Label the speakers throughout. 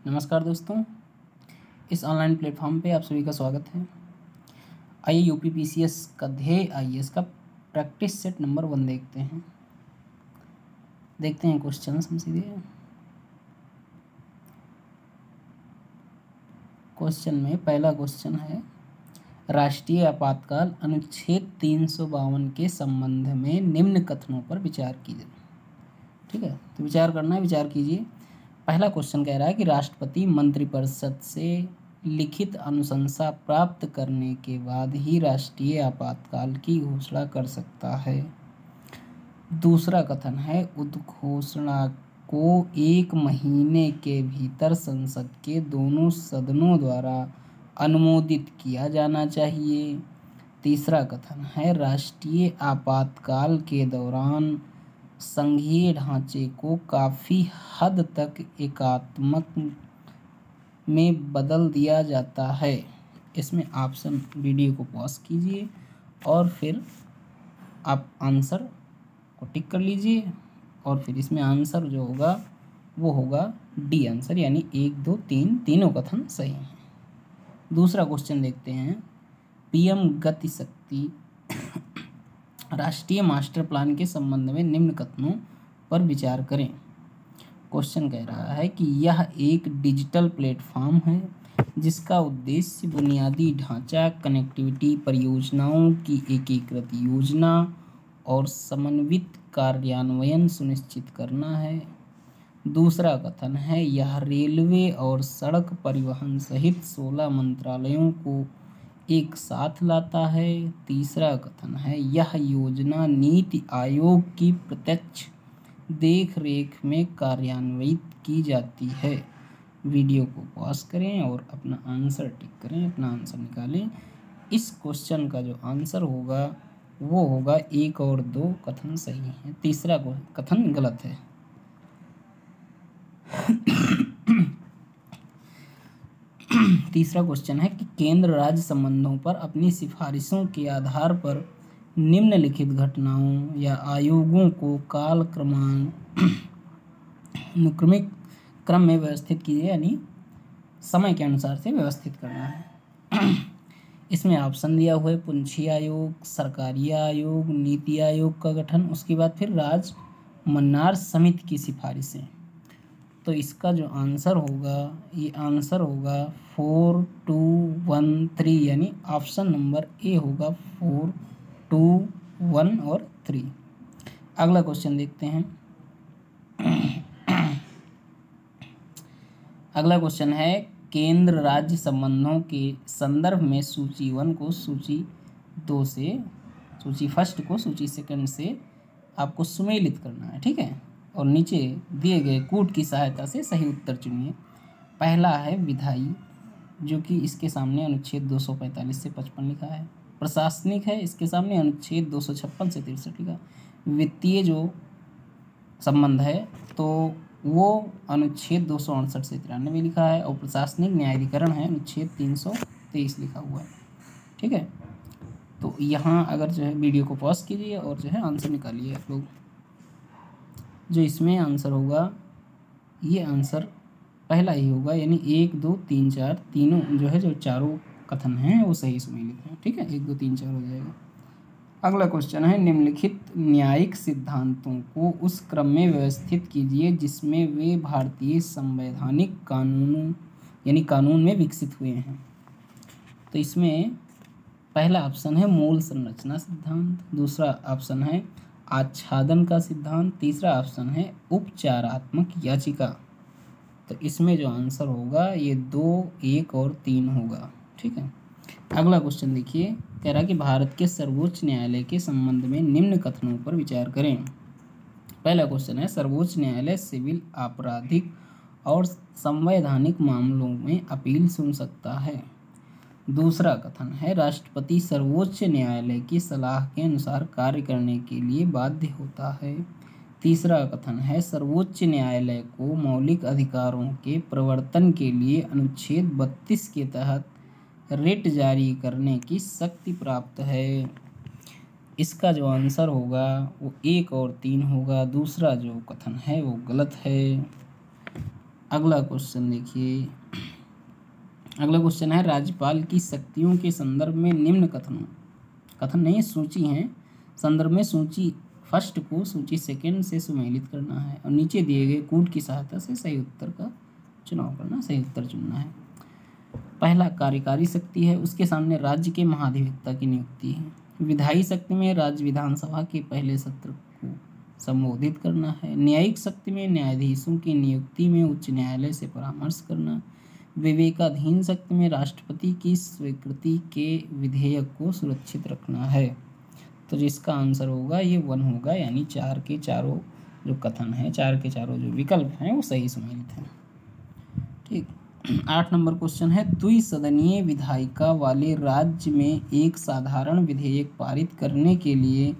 Speaker 1: नमस्कार दोस्तों, इस ऑनलाइन प्लेटफॉर्म पे आप सभी का स्वागत है। आइए यूपीपीसीएस का ध्येय आईएएस का प्रैक्टिस सेट नंबर 1 देखते हैं क्वेश्चन हम सीधे। क्वेश्चन में पहला क्वेश्चन है, राष्ट्रीय आपातकाल अनुच्छेद 352 के संबंध में निम्न कथनों पर विचार कीजिए। ठीक है, तो विचार करना है, विचार कीजिए। पहला क्वेश्चन कह रहा है कि राष्ट्रपति मंत्रिपरिषद से लिखित अनुशंसा प्राप्त करने के बाद ही राष्ट्रीय आपातकाल की घोषणा कर सकता है। दूसरा कथन है, उद्घोषणा को 1 महीने के भीतर संसद के दोनों सदनों द्वारा अनुमोदित किया जाना चाहिए। तीसरा कथन है, राष्ट्रीय आपातकाल के दौरान संघीय ढांचे को काफ़ी हद तक एकात्मक में बदल दिया जाता है। इसमें ऑप्शन, वीडियो को पॉज कीजिए और फिर आप आंसर को टिक कर लीजिए और फिर इसमें आंसर जो होगा वो होगा डी आंसर, यानी 1, 2, 3 तीनों कथन सही हैं। दूसरा क्वेश्चन देखते हैं, पीएम गति शक्ति राष्ट्रीय मास्टर प्लान के संबंध में निम्न कथनों पर विचार करें। क्वेश्चन कह रहा है कि यह एक डिजिटल प्लेटफॉर्म है जिसका उद्देश्य बुनियादी ढांचा, कनेक्टिविटी, परियोजनाओं की एकीकृत योजना और समन्वित कार्यान्वयन सुनिश्चित करना है। दूसरा कथन है, यह रेलवे और सड़क परिवहन सहित 16 मंत्रालयों को एक साथ लाता है। तीसरा कथन है, यह योजना नीति आयोग की प्रत्यक्ष देख रेख में कार्यान्वित की जाती है। वीडियो को पॉज करें और अपना आंसर टिक करें, अपना आंसर निकालें। इस क्वेश्चन का जो आंसर होगा वो होगा 1 और 2 कथन सही है, तीसरा कथन गलत है। तीसरा क्वेश्चन है कि केंद्र राज्य संबंधों पर अपनी सिफारिशों के आधार पर निम्नलिखित घटनाओं या आयोगों को काल क्रमानुक्रमिक क्रम में व्यवस्थित कीजिए, यानी समय के अनुसार से व्यवस्थित करना है। इसमें ऑप्शन दिया हुआ है, पुंछी आयोग, सरकारी आयोग, नीति आयोग का गठन, उसके बाद फिर राज मन्नार समिति की सिफारिशें। तो इसका जो आंसर होगा, ये आंसर होगा 4, 2, 1, 3, यानी ऑप्शन नंबर ए होगा 4, 2, 1 और 3। अगला क्वेश्चन देखते हैं। अगला क्वेश्चन है, केंद्र राज्य संबंधों के संदर्भ में सूची 1 को सूची 2 से, सूची फर्स्ट को सूची सेकंड से आपको सुमेलित करना है। ठीक है, और नीचे दिए गए कूट की सहायता से सही उत्तर चुनिए। पहला है विधायी, जो कि इसके सामने अनुच्छेद 245 से 55 लिखा है। प्रशासनिक है, इसके सामने अनुच्छेद 256 से 63 लिखा। वित्तीय जो संबंध है तो वो अनुच्छेद 268 से 93 लिखा है, और प्रशासनिक न्यायाधिकरण है अनुच्छेद 323 लिखा हुआ है। ठीक है, तो यहाँ अगर जो है वीडियो को पॉज कीजिए और जो है आंसर निकालिए आप लोग। जो इसमें आंसर होगा, ये आंसर पहला ही होगा, यानी 1, 2, 3, 4 तीनों जो है, जो चारों कथन हैं वो सही सुमेलित हैं। ठीक है, 1, 2, 3, 4 हो जाएगा। अगला क्वेश्चन है, निम्नलिखित न्यायिक सिद्धांतों को उस क्रम में व्यवस्थित कीजिए जिसमें वे भारतीय संवैधानिक कानूनों यानी कानून में विकसित हुए हैं। तो इसमें पहला ऑप्शन है मूल संरचना सिद्धांत, दूसरा ऑप्शन है आच्छादन का सिद्धांत, तीसरा ऑप्शन है उपचारात्मक याचिका। तो इसमें जो आंसर होगा ये 2, 1 और 3 होगा। ठीक है, अगला क्वेश्चन देखिए, कह रहा है कि भारत के सर्वोच्च न्यायालय के संबंध में निम्न कथनों पर विचार करें। पहला क्वेश्चन है, सर्वोच्च न्यायालय सिविल, आपराधिक और संवैधानिक मामलों में अपील सुन सकता है। दूसरा कथन है, राष्ट्रपति सर्वोच्च न्यायालय की सलाह के अनुसार कार्य करने के लिए बाध्य होता है। तीसरा कथन है, सर्वोच्च न्यायालय को मौलिक अधिकारों के प्रवर्तन के लिए अनुच्छेद 32 के तहत रिट जारी करने की शक्ति प्राप्त है। इसका जो आंसर होगा वो 1 और 3 होगा। दूसरा जो कथन है वो गलत है। अगला क्वेश्चन देखिए, अगला क्वेश्चन है राज्यपाल की शक्तियों के संदर्भ में निम्न कथन नहीं सूची है, संदर्भ में सूची फर्स्ट को सूची सेकंड से सुमेलित करना है और नीचे दिए गए कूट की सहायता से सही उत्तर का चुनाव करना, सही उत्तर चुनना है। पहला कार्यकारी शक्ति है, उसके सामने राज्य के महाधिवक्ता की नियुक्ति है। विधायी शक्ति में राज्य विधानसभा के पहले सत्र को संबोधित करना है। न्यायिक शक्ति में न्यायाधीशों की नियुक्ति में उच्च न्यायालय से परामर्श करना। विवेकाधीन शक्ति में राष्ट्रपति की स्वीकृति के विधेयक को सुरक्षित रखना है। तो जिसका आंसर होगा ये 1 होगा, यानी 4 के चारों जो कथन है, 4 के चारों जो विकल्प हैं वो सही सम्मिलित हैं। ठीक, 8 नंबर क्वेश्चन है, द्विसदनीय विधायिका वाले राज्य में एक साधारण विधेयक पारित करने के लिए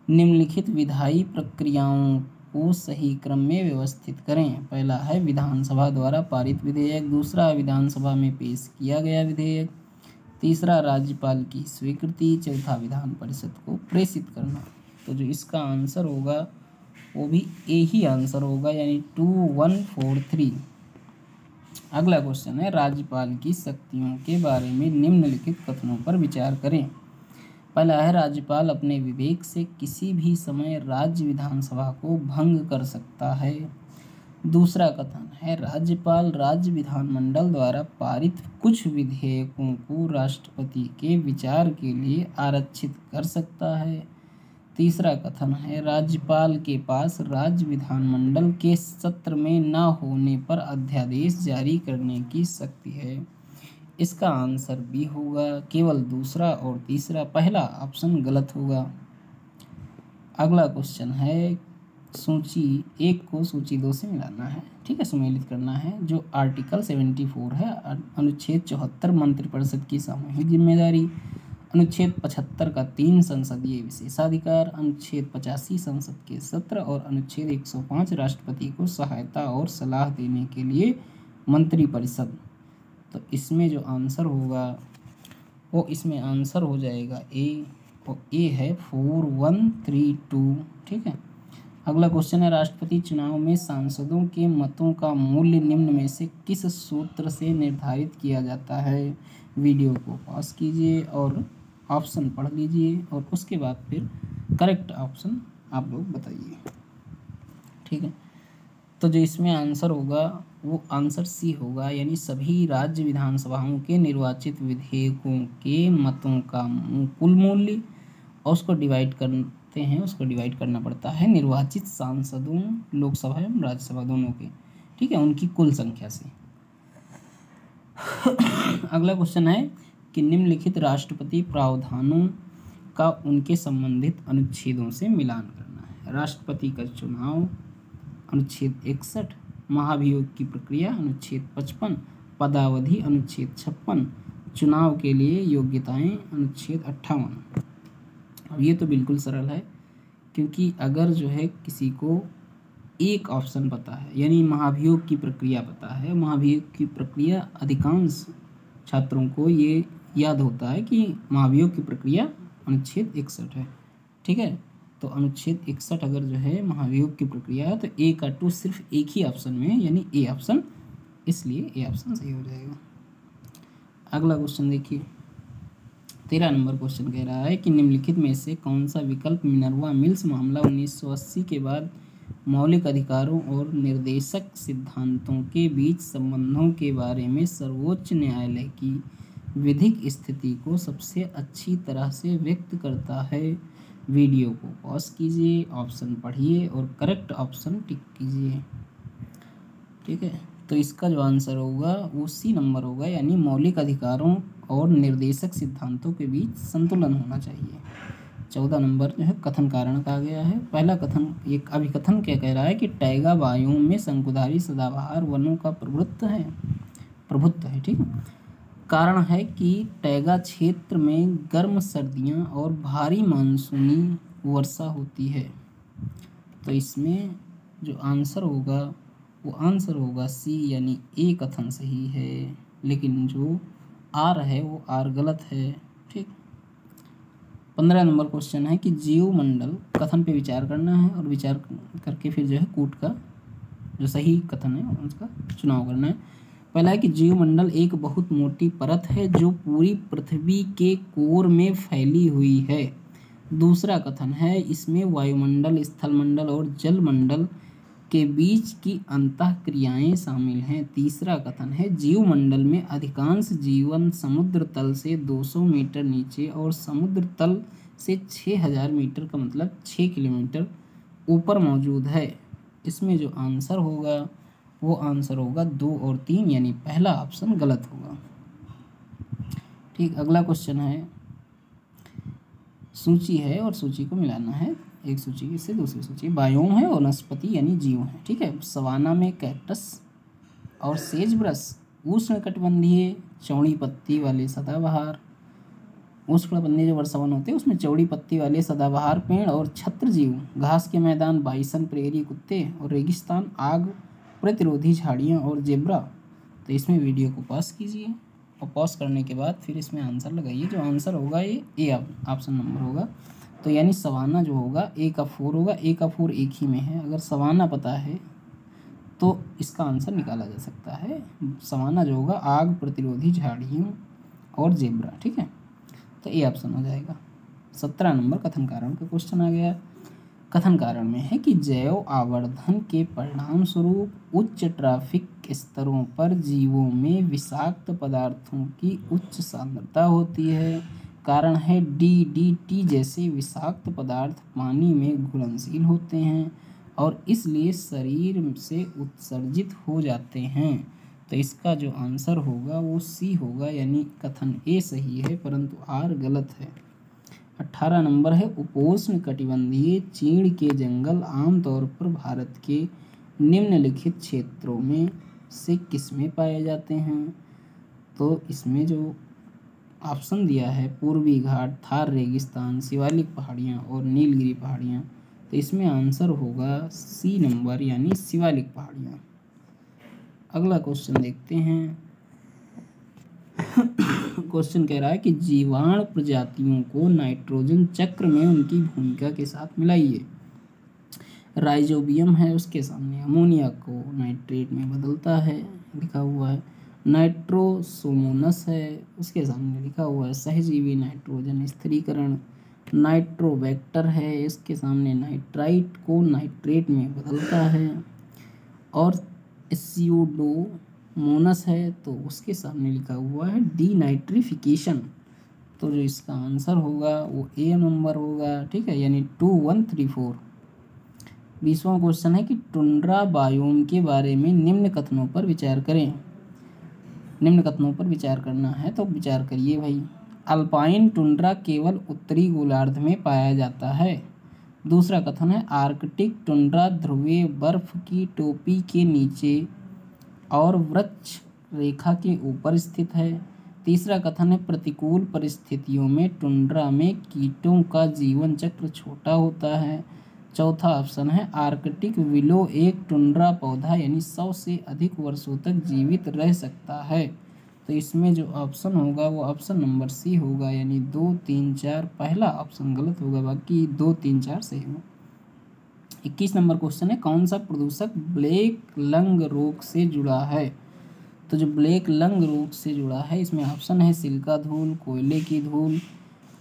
Speaker 1: निम्नलिखित विधायी प्रक्रियाओं को सही क्रम में व्यवस्थित करें। पहला है विधानसभा द्वारा पारित विधेयक, दूसरा विधानसभा में पेश किया गया विधेयक, तीसरा राज्यपाल की स्वीकृति, चौथा विधान परिषद को प्रेषित करना। तो जो इसका आंसर होगा वो भी ए ही आंसर होगा, यानी 2, 1, 4, 3। अगला क्वेश्चन है, राज्यपाल की शक्तियों के बारे में निम्नलिखित कथनों पर विचार करें। पहला है राज्यपाल अपने विवेक से किसी भी समय राज्य विधानसभा को भंग कर सकता है। दूसरा कथन है, राज्यपाल राज्य विधानमंडल द्वारा पारित कुछ विधेयकों को राष्ट्रपति के विचार के लिए आरक्षित कर सकता है। तीसरा कथन है, राज्यपाल के पास राज्य विधानमंडल के सत्र में न होने पर अध्यादेश जारी करने की शक्ति है। इसका आंसर बी होगा, केवल दूसरा और तीसरा, पहला ऑप्शन गलत होगा। अगला क्वेश्चन है, सूची 1 को सूची 2 से मिलाना है, ठीक है, सुमेलित करना है। जो आर्टिकल 74 है, अनुच्छेद 74 मंत्रिपरिषद की सामूहिक जिम्मेदारी, अनुच्छेद 75 का 3 संसदीय विशेषाधिकार, अनुच्छेद 85 संसद के सत्र और अनुच्छेद 105 राष्ट्रपति को सहायता और सलाह देने के लिए मंत्रिपरिषद। तो इसमें जो आंसर होगा वो इसमें आंसर हो जाएगा ए, और ए है 4, 1, 3, 2, ठीक है। अगला क्वेश्चन है, राष्ट्रपति चुनाव में सांसदों के मतों का मूल्य निम्न में से किस सूत्र से निर्धारित किया जाता है। वीडियो को पॉज कीजिए और ऑप्शन पढ़ लीजिए और उसके बाद फिर करेक्ट ऑप्शन आप लोग बताइए, ठीक है। तो जो इसमें आंसर होगा वो आंसर सी होगा, यानी सभी राज्य विधानसभाओं के निर्वाचित विधेयकों के मतों का कुल मूल्य और उसको डिवाइड करते हैं, उसको डिवाइड करना पड़ता है निर्वाचित सांसदों, लोकसभा एवं राज्यसभा दोनों के, ठीक है, उनकी कुल संख्या से। अगला क्वेश्चन है कि निम्नलिखित राष्ट्रपति प्रावधानों का उनके संबंधित अनुच्छेदों से मिलान करना है। राष्ट्रपति का चुनाव अनुच्छेद 61, महाभियोग की प्रक्रिया अनुच्छेद 55, पदावधि अनुच्छेद 56, चुनाव के लिए योग्यताएं अनुच्छेद 58। अब ये तो बिल्कुल सरल है, क्योंकि अगर जो है किसी को एक ऑप्शन पता है, यानी महाभियोग की प्रक्रिया पता है, महाभियोग की प्रक्रिया अधिकांश छात्रों को ये याद होता है कि महाभियोग की प्रक्रिया अनुच्छेद 61 है, ठीक है। तो अनुच्छेद 61 अगर जो है महाभियोग की प्रक्रिया है तो ए का 2 सिर्फ एक ही ऑप्शन में है, यानी ए ऑप्शन, इसलिए ए ऑप्शन सही हो जाएगा। अगला क्वेश्चन देखिए, 13 नंबर क्वेश्चन कह रहा है कि निम्नलिखित में से कौन सा विकल्प मिनर्वा मिल्स मामला 1980 के बाद मौलिक अधिकारों और निर्देशक सिद्धांतों के बीच संबंधों के बारे में सर्वोच्च न्यायालय की विधिक स्थिति को सबसे अच्छी तरह से व्यक्त करता है। वीडियो को पॉज कीजिए, ऑप्शन पढ़िए और करेक्ट ऑप्शन टिक कीजिए, ठीक है। तो इसका जो आंसर होगा वो सी नंबर होगा, यानी मौलिक अधिकारों और निर्देशक सिद्धांतों के बीच संतुलन होना चाहिए। 14 नंबर जो है कथन कारण कहा गया है। पहला कथन, एक अभिकथन क्या कह रहा है कि टैगा बायोम में शंकुधारी सदाबहार वनों का प्रभुत्व है, ठीक है। कारण है कि टैगा क्षेत्र में गर्म सर्दियां और भारी मानसूनी वर्षा होती है। तो इसमें जो आंसर होगा वो आंसर होगा सी, यानी ए कथन सही है, लेकिन जो आर है वो आर गलत है, ठीक। 15 नंबर क्वेश्चन है कि जीवमंडल कथन पे विचार करना है और विचार करके फिर जो है कूट का जो सही कथन है उसका चुनाव करना है। पहला है कि जीवमंडल एक बहुत मोटी परत है जो पूरी पृथ्वी के कोर में फैली हुई है। दूसरा कथन है इसमें वायुमंडल, स्थलमंडल और जलमंडल के बीच की अंतःक्रियाएं शामिल हैं। तीसरा कथन है जीवमंडल में अधिकांश जीवन समुद्र तल से 200 मीटर नीचे और समुद्र तल से 6000 मीटर का मतलब 6 किलोमीटर ऊपर मौजूद है। इसमें जो आंसर होगा वो आंसर होगा 2 और 3, यानी पहला ऑप्शन गलत होगा। ठीक, अगला क्वेश्चन है, सूची है और सूची को मिलाना है एक सूची से दूसरी सूची। बायोम है, वनस्पति यानी जीव है। ठीक है, सवाना में कैक्टस और सेज ब्रश, उष्णकटिबंधीय चौड़ी पत्ती वाले सदाबहार, उष्णकटिबंधीय जो वर्षावन होते हैं उसमें चौड़ी पत्ती वाले सदाबहार पेड़ और छत्रजीव, घास के मैदान बाइसन प्रेरी कुत्ते और रेगिस्तान आग प्रतिरोधी झाड़ियाँ और जेब्रा। तो इसमें वीडियो को पॉज कीजिए और पॉज करने के बाद फिर इसमें आंसर लगाइए। जो आंसर होगा ये ए ऑप्शन नंबर होगा। तो यानी सवाना जो होगा ए का 4 होगा। ए का 4 एक ही में है। अगर सवाना पता है तो इसका आंसर निकाला जा सकता है। सवाना जो होगा आग प्रतिरोधी झाड़ियों और जेब्रा। ठीक है, तो ए ऑप्शन हो जाएगा। 17 नंबर कथन कारण का क्वेश्चन आ गया। कथन कारण में है कि जैव आवर्धन के परिणाम स्वरूप उच्च ट्रैफिक स्तरों पर जीवों में विषाक्त पदार्थों की उच्च सांद्रता होती है। कारण है DDT जैसे विषाक्त पदार्थ पानी में घुलनशील होते हैं और इसलिए शरीर से उत्सर्जित हो जाते हैं। तो इसका जो आंसर होगा वो सी होगा, यानी कथन ए सही है परंतु आर गलत है। 18 नंबर है उपोष्ण कटिबंधीय चीड़ के जंगल आमतौर पर भारत के निम्नलिखित क्षेत्रों में से किसमें पाए जाते हैं। तो इसमें जो ऑप्शन दिया है पूर्वी घाट, थार रेगिस्तान, शिवालिक पहाड़ियाँ और नीलगिरी पहाड़ियाँ, तो इसमें आंसर होगा सी नंबर यानी शिवालिक पहाड़ियाँ। अगला क्वेश्चन देखते हैं। क्वेश्चन कह रहा है कि जीवाणु प्रजातियों को नाइट्रोजन चक्र में उनकी भूमिका के साथ मिलाइए। राइजोबियम है, उसके सामने अमोनिया को नाइट्रेट में बदलता है, लिखा हुआ है। नाइट्रोसोमोनस है, उसके सामने लिखा हुआ है सहजीवी नाइट्रोजन स्थिरीकरण। नाइट्रोबैक्टर है, इसके सामने नाइट्राइट को नाइट्रेट में बदलता है। और स्यूडोमोनस है तो उसके सामने लिखा हुआ है डीनाइट्रिफिकेशन। तो जो इसका आंसर होगा वो ए नंबर होगा। ठीक है, यानी 2, 1, 3, 4। 20वां क्वेश्चन है कि टुंड्रा बायोम के बारे में निम्न कथनों पर विचार करें। निम्न कथनों पर विचार करना है तो विचार करिए भाई। अल्पाइन टुंड्रा केवल उत्तरी गोलार्ध में पाया जाता है। दूसरा कथन है आर्कटिक टुंड्रा ध्रुवीय बर्फ की टोपी के नीचे और वृक्ष रेखा के ऊपर स्थित है। तीसरा कथन है प्रतिकूल परिस्थितियों में टुंड्रा में कीटों का जीवन चक्र छोटा होता है। चौथा ऑप्शन है आर्कटिक विलो एक टुंड्रा पौधा यानी 100 से अधिक वर्षों तक जीवित रह सकता है। तो इसमें जो ऑप्शन होगा वो ऑप्शन नंबर सी होगा, यानी 2, 3, 4। पहला ऑप्शन गलत होगा, बाकी 2, 3, 4 सही होगा। 21 नंबर क्वेश्चन है कौन सा प्रदूषक ब्लैक लंग रोग से जुड़ा है। तो जो ब्लैक लंग रोग से जुड़ा है इसमें ऑप्शन है सिलिका धूल, कोयले की धूल,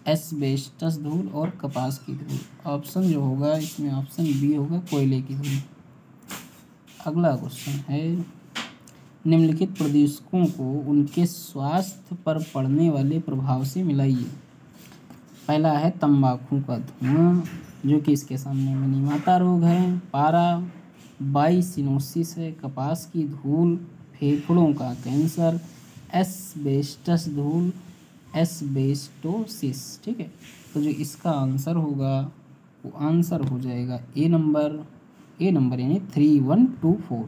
Speaker 1: एस्बेस्टस धूल और कपास की धूल। ऑप्शन जो होगा इसमें ऑप्शन बी होगा, कोयले की धूल। अगला क्वेश्चन है निम्नलिखित प्रदूषकों को उनके स्वास्थ्य पर पड़ने वाले प्रभाव से मिलाइए। पहला है तंबाकू का धुआं जो कि इसके सामने मिनीमाता रोग है। पारा बाइसिनोसिस है। कपास की धूल फेफड़ों का कैंसर। एस्बेस्टस धूल एस्बेस्टोसिस। ठीक है, तो जो इसका आंसर होगा वो आंसर हो जाएगा ए नंबर यानी 3, 1, 2, 4।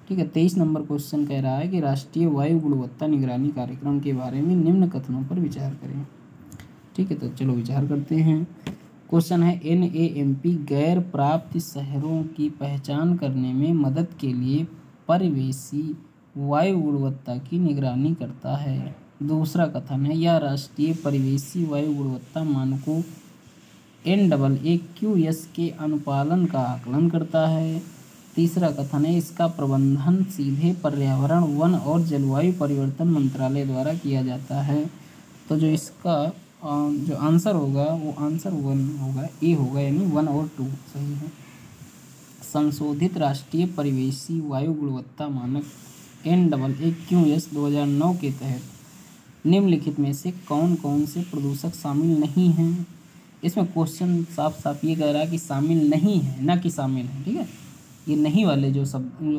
Speaker 1: ठीक है, 23 नंबर क्वेश्चन कह रहा है कि राष्ट्रीय वायु गुणवत्ता निगरानी कार्यक्रम के बारे में निम्न कथनों पर विचार करें। ठीक है, तो चलो विचार करते हैं। क्वेश्चन है NAMP गैर प्राप्त शहरों की पहचान करने में मदद के लिए परिवेशी वायु गुणवत्ता की निगरानी करता है। दूसरा कथन है यह राष्ट्रीय परिवेशी वायु गुणवत्ता मानकों NAAQS के अनुपालन का आकलन करता है। तीसरा कथन है इसका प्रबंधन सीधे पर्यावरण, वन और जलवायु परिवर्तन मंत्रालय द्वारा किया जाता है। तो जो इसका जो आंसर होगा वो आंसर 1 होगा, ए होगा, यानी 1 और 2 सही है। संशोधित राष्ट्रीय परिवेशी वायु गुणवत्ता मानक NAAQS 2009 के तहत निम्नलिखित में से कौन कौन से प्रदूषक शामिल नहीं हैं। इसमें क्वेश्चन साफ साफ ये कह रहा है कि शामिल नहीं है, ना कि शामिल है। ठीक है, ये नहीं वाले जो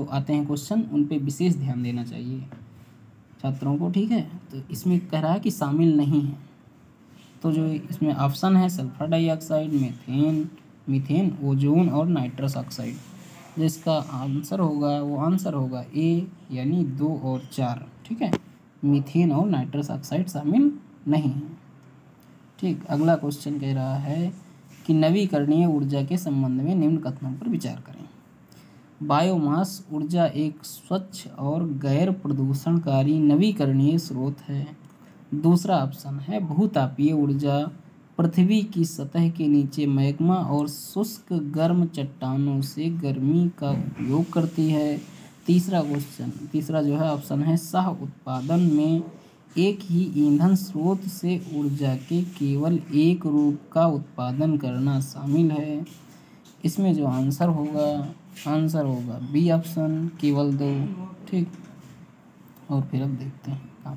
Speaker 1: आते हैं क्वेश्चन, उन पे विशेष ध्यान देना चाहिए छात्रों को। ठीक है, तो इसमें कह रहा है कि शामिल नहीं है। तो जो इसमें ऑप्शन है सल्फर डाइऑक्साइड, मीथेन, ओजोन और नाइट्रस ऑक्साइड। जो इसका आंसर होगा वो आंसर होगा ए, यानी 2 और 4। ठीक है, मीथेन और नाइट्रस ऑक्साइड शामिल नहीं है। ठीक, अगला क्वेश्चन कह रहा है कि नवीकरणीय ऊर्जा के संबंध में निम्न कथनों पर विचार करें। बायोमास ऊर्जा एक स्वच्छ और गैर प्रदूषणकारी नवीकरणीय स्रोत है। दूसरा ऑप्शन है भूतापीय ऊर्जा पृथ्वी की सतह के नीचे मैग्मा और शुष्क गर्म चट्टानों से गर्मी का उपयोग करती है। तीसरा जो है ऑप्शन है सह उत्पादन में एक ही ईंधन स्रोत से ऊर्जा के केवल एक रूप का उत्पादन करना शामिल है। इसमें जो आंसर होगा बी ऑप्शन, केवल 2। ठीक, और फिर अब देखते हैं।